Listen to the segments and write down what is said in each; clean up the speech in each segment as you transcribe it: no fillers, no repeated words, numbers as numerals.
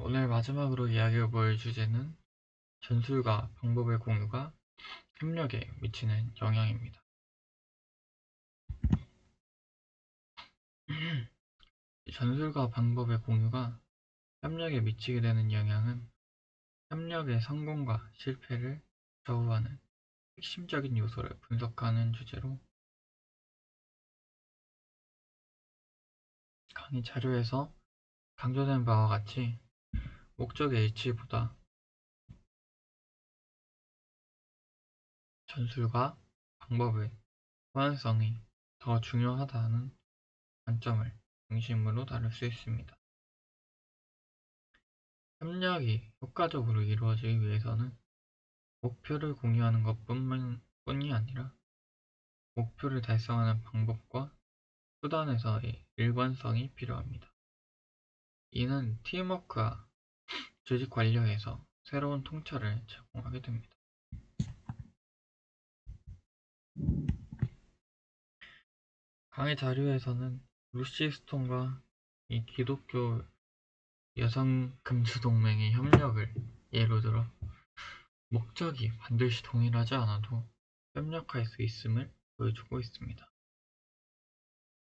오늘 마지막으로 이야기해볼 주제는 전술과 방법의 공유가 협력에 미치는 영향입니다. 전술과 방법의 공유가 협력에 미치게 되는 영향은 협력의 성공과 실패를 좌우하는 핵심적인 요소를 분석하는 주제로 강의 자료에서 강조된 바와 같이 목적의 일치보다 전술과 방법의 호환성이 더 중요하다는 관점을 중심으로 다룰 수 있습니다. 협력이 효과적으로 이루어지기 위해서는 목표를 공유하는 것뿐이 아니라 목표를 달성하는 방법과 수단에서의 일관성이 필요합니다. 이는 팀워크와 조직 관리에서 새로운 통찰을 제공하게 됩니다. 강의 자료에서는 루시 스톤과 이 기독교 여성 금수동맹의 협력을 예로 들어 목적이 반드시 동일하지 않아도 협력할 수 있음을 보여주고 있습니다.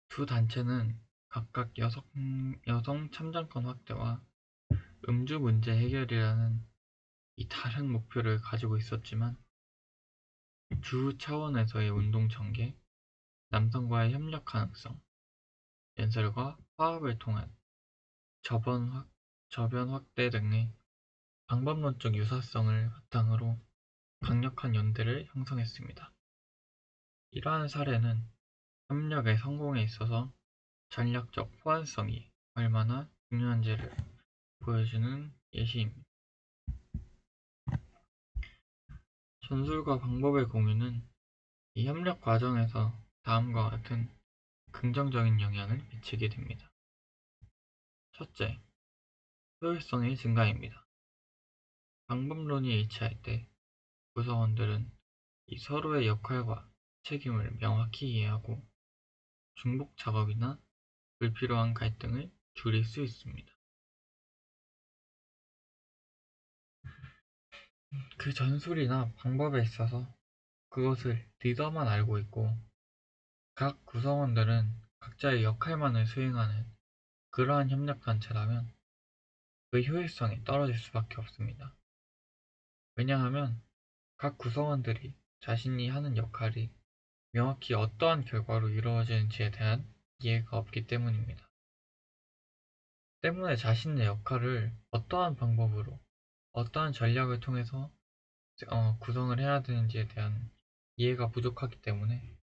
두 단체는 각각 여성 참정권 확대와 음주 문제 해결이라는 이 다른 목표를 가지고 있었지만 주 차원에서의 운동 전개, 남성과의 협력 가능성, 연설과 화합을 통한 저변 확대 등의 방법론적 유사성을 바탕으로 강력한 연대를 형성했습니다. 이러한 사례는 협력의 성공에 있어서 전략적 호환성이 얼마나 중요한지를 보여주는 예시입니다. 전술과 방법의 공유는 이 협력 과정에서 다음과 같은 긍정적인 영향을 미치게 됩니다. 첫째, 효율성의 증가입니다. 방법론이 일치할 때 구성원들은 이 서로의 역할과 책임을 명확히 이해하고 중복 작업이나 불필요한 갈등을 줄일 수 있습니다. 그 전술이나 방법에 있어서 그것을 리더만 알고 있고 각 구성원들은 각자의 역할만을 수행하는 그러한 협력단체라면 그 효율성이 떨어질 수밖에 없습니다. 왜냐하면 각 구성원들이 자신이 하는 역할이 명확히 어떠한 결과로 이루어지는지에 대한 이해가 없기 때문입니다. 때문에 자신의 역할을 어떠한 방법으로, 어떠한 전략을 통해서 구성을 해야 되는지에 대한 이해가 부족하기 때문에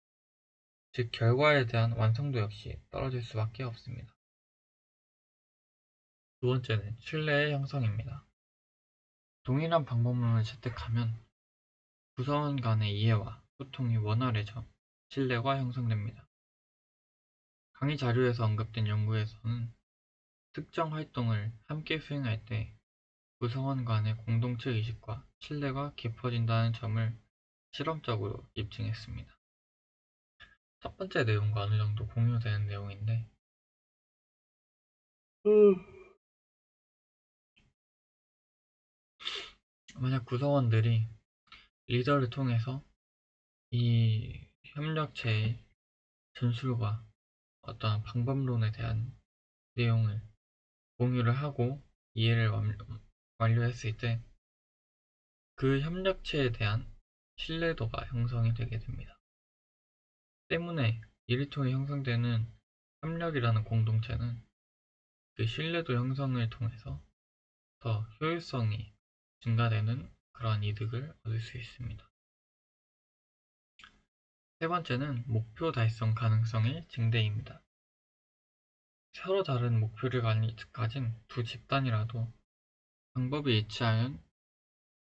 즉 결과에 대한 완성도 역시 떨어질 수밖에 없습니다. 두 번째는 신뢰의 형성입니다. 동일한 방법론을 채택하면 구성원 간의 이해와 소통이 원활해져 신뢰가 형성됩니다. 강의 자료에서 언급된 연구에서는 특정 활동을 함께 수행할 때 구성원 간의 공동체 의식과 신뢰가 깊어진다는 점을 실험적으로 입증했습니다. 첫 번째 내용과 어느 정도 공유되는 내용인데 만약 구성원들이 리더를 통해서 이 협력체의 전술과 어떤 방법론에 대한 내용을 공유를 하고 이해를 완료했을 때 그 협력체에 대한 신뢰도가 형성이 되게 됩니다. 때문에 이를 통해 형성되는 협력이라는 공동체는 그 신뢰도 형성을 통해서 더 효율성이 증가되는 그러한 이득을 얻을 수 있습니다. 세 번째는 목표 달성 가능성의 증대입니다. 서로 다른 목표를 가진 두 집단이라도 방법이 일치하면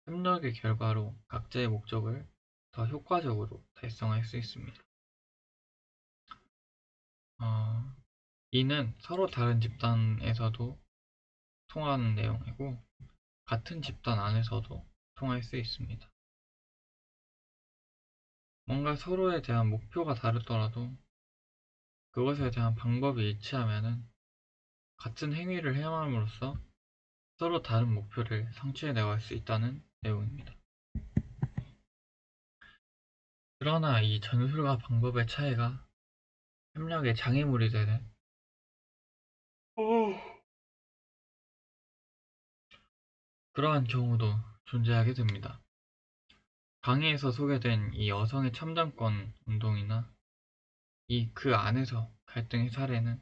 협력의 결과로 각자의 목적을 더 효과적으로 달성할 수 있습니다. 이는 서로 다른 집단에서도 통하는 내용이고 같은 집단 안에서도 통할 수 있습니다. 뭔가 서로에 대한 목표가 다르더라도 그것에 대한 방법이 일치하면 같은 행위를 행함으로써 서로 다른 목표를 성취해 나갈 수 있다는 내용입니다. 그러나 이 전술과 방법의 차이가 협력의 장애물이 되는 그러한 경우도 존재하게 됩니다. 강의에서 소개된 이 여성의 참정권 운동이나 그 안에서 갈등의 사례는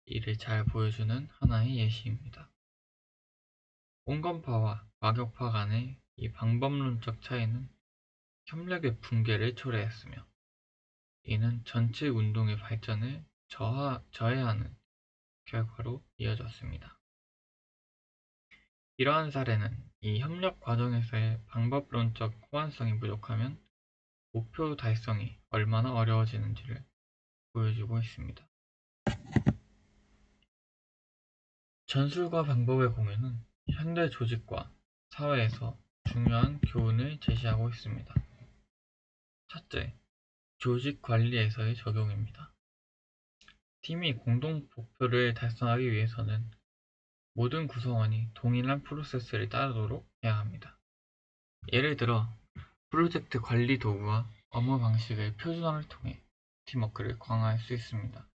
이를 잘 보여주는 하나의 예시입니다. 온건파와 막역파 간의 이 방법론적 차이는 협력의 붕괴를 초래했으며 이는 전체 운동의 발전을 저해하는 결과로 이어졌습니다. 이러한 사례는 이 협력 과정에서의 방법론적 호환성이 부족하면 목표 달성이 얼마나 어려워지는지를 보여주고 있습니다. 전술과 방법의 공유는 현대 조직과 사회에서 중요한 교훈을 제시하고 있습니다. 첫째, 조직 관리에서의 적용입니다. 팀이 공동 목표를 달성하기 위해서는 모든 구성원이 동일한 프로세스를 따르도록 해야 합니다. 예를 들어 프로젝트 관리 도구와 업무 방식의 표준화를 통해 팀워크를 강화할 수 있습니다.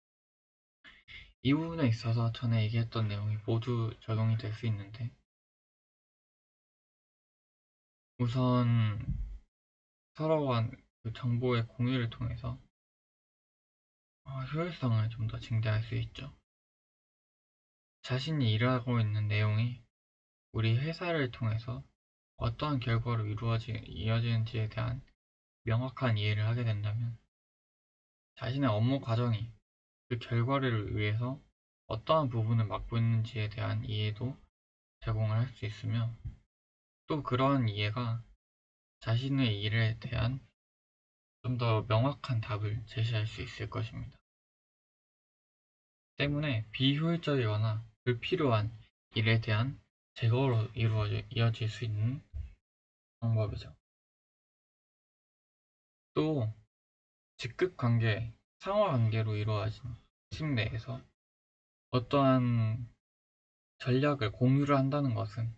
이 부분에 있어서 전에 얘기했던 내용이 모두 적용이 될 수 있는데, 우선 서로 간 정보의 공유를 통해서 효율성을 좀 더 증대할 수 있죠. 자신이 일하고 있는 내용이 우리 회사를 통해서 어떠한 결과로 이어지는지에 대한 명확한 이해를 하게 된다면 자신의 업무 과정이 그 결과를 위해서 어떠한 부분을 맡고 있는지에 대한 이해도 제공을 할 수 있으며, 또 그러한 이해가 자신의 일에 대한 좀 더 명확한 답을 제시할 수 있을 것입니다. 때문에 비효율적이거나 불필요한 일에 대한 제거로 이어질 수 있는 방법이죠. 또 직급 관계, 상하 관계로 이루어진 팀 내에서 어떠한 전략을 공유를 한다는 것은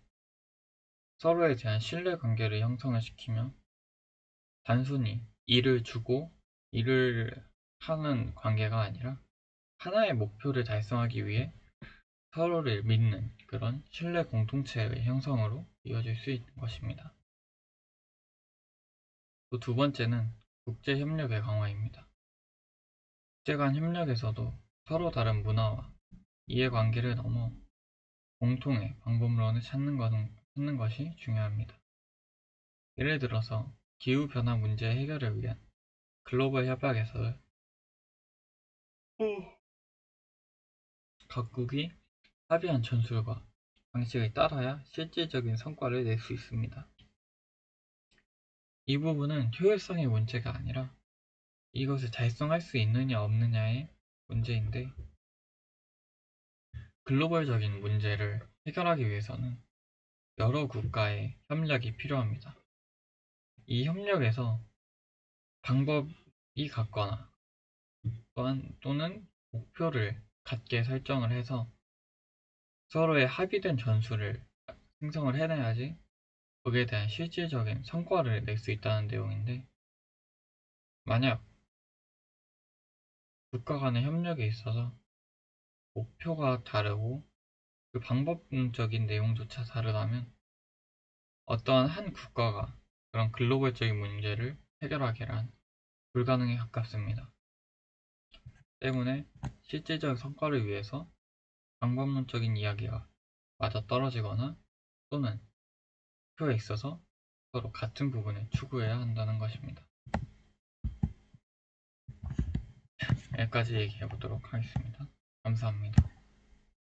서로에 대한 신뢰 관계를 형성을 시키며 단순히 일을 주고 일을 하는 관계가 아니라 하나의 목표를 달성하기 위해 서로를 믿는 그런 신뢰 공동체의 형성으로 이어질 수 있는 것입니다. 또 두 번째는 국제 협력의 강화입니다. 국제 간 협력에서도 서로 다른 문화와 이해관계를 넘어 공통의 방법론을 찾는 것이 중요합니다. 예를 들어서 기후변화 문제 해결을 위한 글로벌 협약에서 각국이 합의한 전술과 방식을 따라야 실질적인 성과를 낼 수 있습니다. 이 부분은 효율성의 문제가 아니라 이것을 달성할 수 있느냐 없느냐의 문제인데, 글로벌적인 문제를 해결하기 위해서는 여러 국가의 협력이 필요합니다. 이 협력에서 방법이 같거나 또는 목표를 같게 설정을 해서 서로의 합의된 전술을 생성을 해내야지 거기에 대한 실질적인 성과를 낼 수 있다는 내용인데, 만약 국가 간의 협력에 있어서 목표가 다르고 그 방법적인 내용조차 다르다면 어떠한 한 국가가 그런 글로벌적인 문제를 해결하기란 불가능에 가깝습니다. 때문에 실질적 성과를 위해서 방법론적인 이야기가 맞아떨어지거나 또는 목표에 있어서 서로 같은 부분을 추구해야 한다는 것입니다. 여기까지 얘기해 보도록 하겠습니다. 감사합니다.